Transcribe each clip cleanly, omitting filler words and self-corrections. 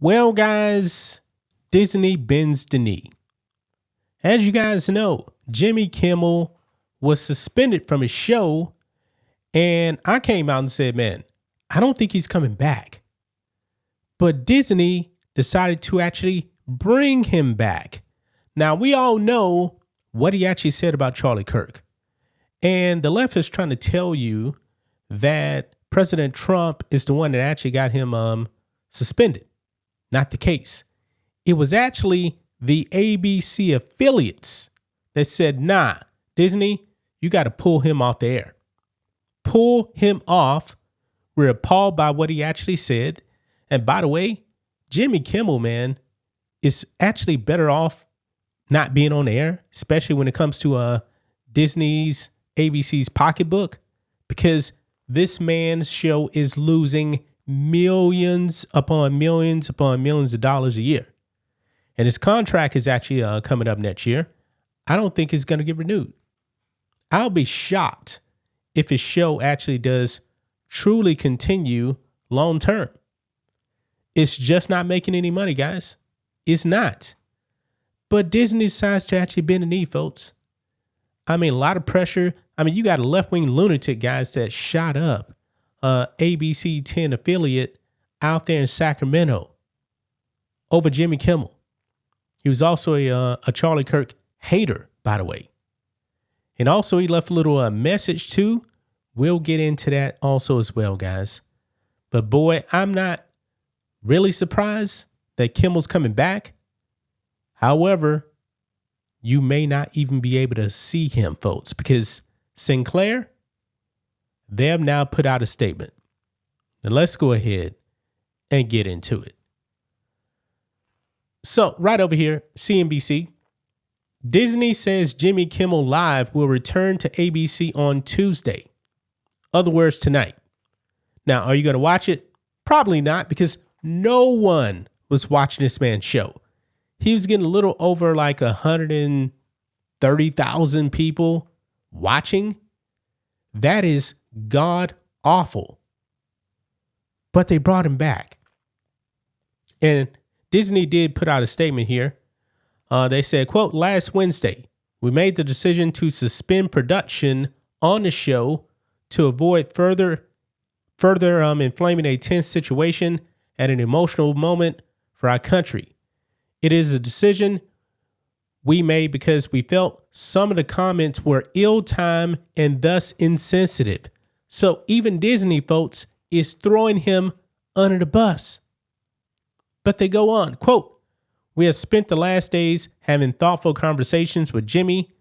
Well, guys, Disney bends the knee. As you guys know, Jimmy Kimmel was suspended from his show, and I came out and said, man, I don't think he's coming back. But Disney decided to actually bring him back. Now, we all know what he actually said about Charlie Kirk. And the left is trying to tell you that President Trump is the one that actually got him suspended. Not the case. It was actually the ABC affiliates that said, nah, Disney, you got to pull him off the air. Pull him off. We're appalled by what he actually said. And by the way, Jimmy Kimmel, man, is actually better off not being on the air, especially when it comes to Disney's ABC's pocketbook, because this man's show is losing millions upon millions upon millions of dollars a year. And his contract is actually coming up next year. I don't think it's going to get renewed. I'll be shocked if his show actually does truly continue long term. It's just not making any money, guys. It's not. But Disney decides to actually bend the knee, folks. I mean, a lot of pressure. I mean, you got a left-wing lunatic, guys, that shot up ABC 10 affiliate out there in Sacramento over Jimmy Kimmel. He was also a Charlie Kirk hater, by the way. And also he left a little message too. We'll get into that also as well, guys. But boy, I'm not really surprised that Kimmel's coming back. However, you may not even be able to see him, folks, because Sinclair, they have now put out a statement. Now let's go ahead and get into it. So right over here, CNBC, Disney says Jimmy Kimmel Live will return to ABC on Tuesday. Other words, tonight. Now, are you going to watch it? Probably not, because no one was watching this man's show. He was getting a little over like 130,000 people watching. That is god awful. But they brought him back. And Disney did put out a statement here. They said, quote, last Wednesday, we made the decision to suspend production on the show to avoid further inflaming a tense situation at an emotional moment for our country. It is a decision we made because we felt some of the comments were ill-timed and thus insensitive. So even Disney, folks, is throwing him under the bus. But they go on, quote, we have spent the last days having thoughtful conversations with Jimmy,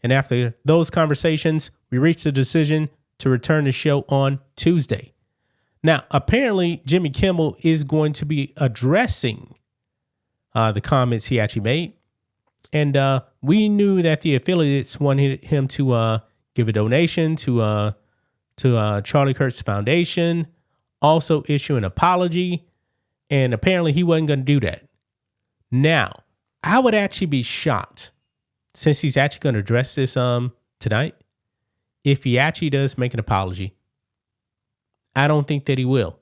and after those conversations, we reached the decision to return the show on Tuesday. Now, apparently, Jimmy Kimmel is going to be addressing the comments he actually made. And we knew that the affiliates wanted him to give a donation to Charlie Kirk's foundation, also issue an apology. And apparently he wasn't going to do that. Now, I would actually be shocked, since he's actually going to address this tonight, if he actually does make an apology. I don't think that he will.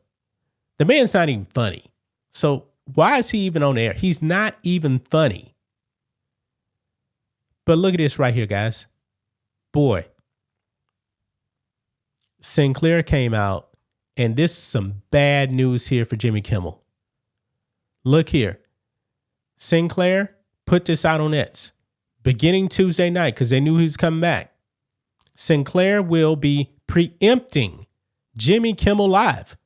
The man's not even funny. So why is he even on air? He's not even funny. But look at this right here, guys. Boy, Sinclair came out, and this is some bad news here for Jimmy Kimmel. Look here. Sinclair put this out on X beginning Tuesday night because they knew he was coming back. Sinclair will be preempting Jimmy Kimmel Live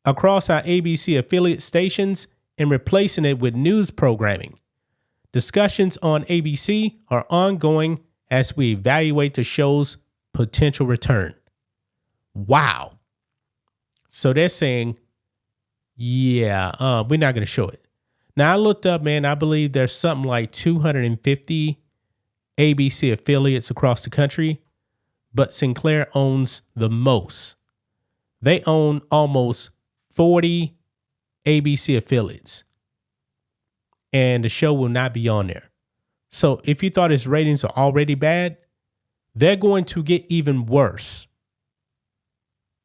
across our ABC affiliate stations and replacing it with news programming. Discussions on ABC are ongoing as we evaluate the show's potential return. Wow. So they're saying, yeah, we're not going to show it. Now, I looked up, man, I believe there's something like 250 ABC affiliates across the country, but Sinclair owns the most. They own almost 40 ABC affiliates, and the show will not be on there. So if you thought his ratings are already bad, they're going to get even worse.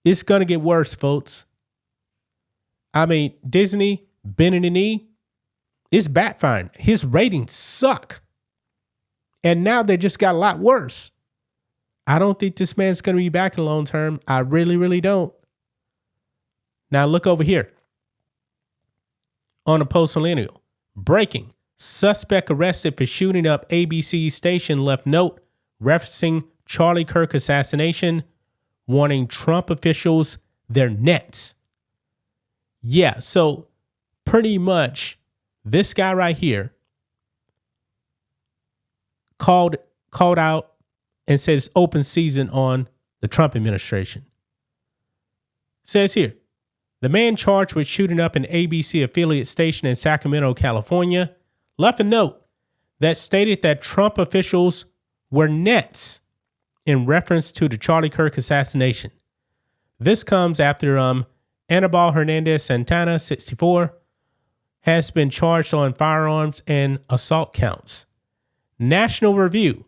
It's going to get worse, folks. I mean, Disney bending the knee. It's backfiring. His ratings suck. And now they just got a lot worse. I don't think this man's going to be back in the long term. I really, really don't. Now look over here. On the Post Millennial. Breaking. Suspect arrested for shooting up ABC station left note referencing Charlie Kirk assassination, warning Trump officials they're nets. Yeah, so pretty much this guy right here called out and said it's open season on the Trump administration. Says here, the man charged with shooting up an ABC affiliate station in Sacramento, California, left a note that stated that Trump officials were nets in reference to the Charlie Kirk assassination. This comes after Anibal Hernandez Santana, 64, has been charged on firearms and assault counts. National Review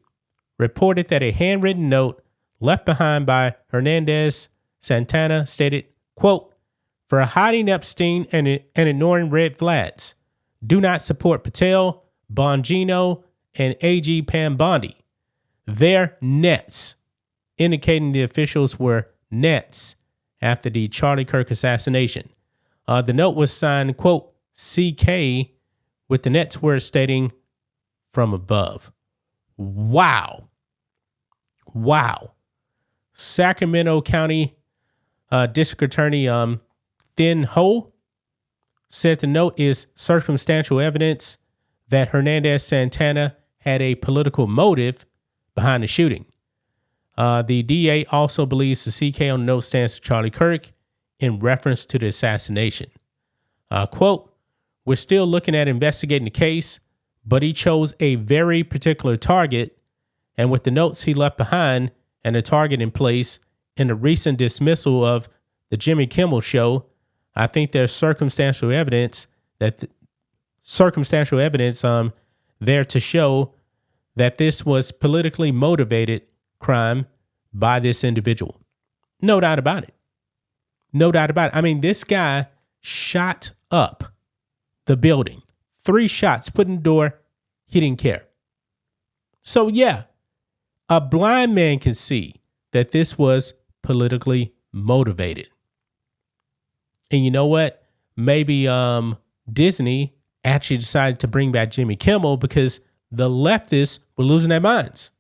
reported that a handwritten note left behind by Hernandez Santana stated, quote, for hiding Epstein and ignoring red flags, do not support Patel, Bongino, and AG Pam Bondi. They're nets, indicating the officials were nets after the Charlie Kirk assassination. The note was signed, quote, CK, with the Nets word stating from above. Wow. Sacramento County District Attorney Thin Ho said the note is circumstantial evidence that Hernandez Santana had a political motive behind the shooting. The DA also believes the CK on the note stands for Charlie Kirk in reference to the assassination. Quote, we're still looking at investigating the case, but he chose a very particular target, and with the notes he left behind and the target in place in the recent dismissal of the Jimmy Kimmel show, I think there's circumstantial evidence there to show that this was politically motivated crime by this individual. No doubt about it. I mean, this guy shot up the building. 3 shots put in the door. He didn't care. So yeah, a blind man can see that this was politically motivated. And you know what? Maybe Disney actually decided to bring back Jimmy Kimmel because the leftists were losing their minds.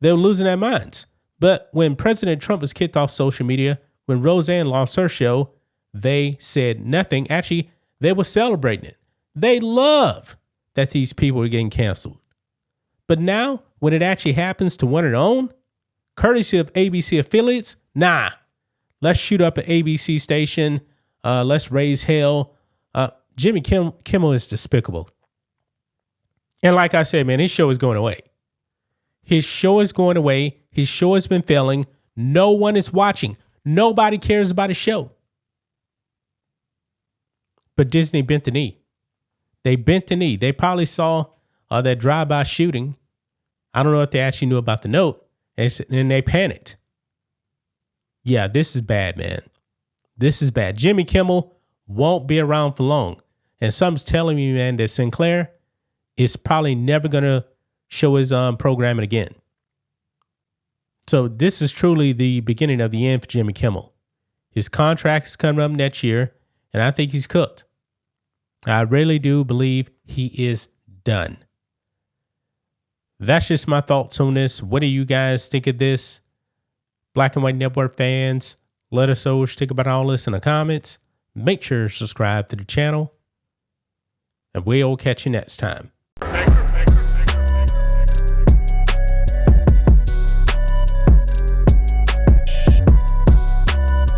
They were losing their minds. But when President Trump was kicked off social media, when Roseanne lost her show, they said nothing. Actually, they were celebrating it. They love that these people are getting canceled. But now, when it actually happens to one of their own, courtesy of ABC affiliates, nah, let's shoot up an ABC station. Let's raise hell. Jimmy Kimmel is despicable. And like I said, man, his show is going away. His show is going away. His show has been failing. No one is watching. Nobody cares about his show. But Disney bent the knee. They bent the knee. They probably saw that drive-by shooting. I don't know if they actually knew about the note. And they panicked. Yeah, this is bad, man. This is bad. Jimmy Kimmel won't be around for long. And something's telling me, man, that Sinclair is probably never going to show his programming again. So this is truly the beginning of the end for Jimmy Kimmel. His contract is coming up next year, and I think he's cooked. I really do believe he is done. That's just my thoughts on this. What do you guys think of this? Black and White Network fans, let us know what you think about all this in the comments. Make sure to subscribe to the channel, and we'll catch you next time.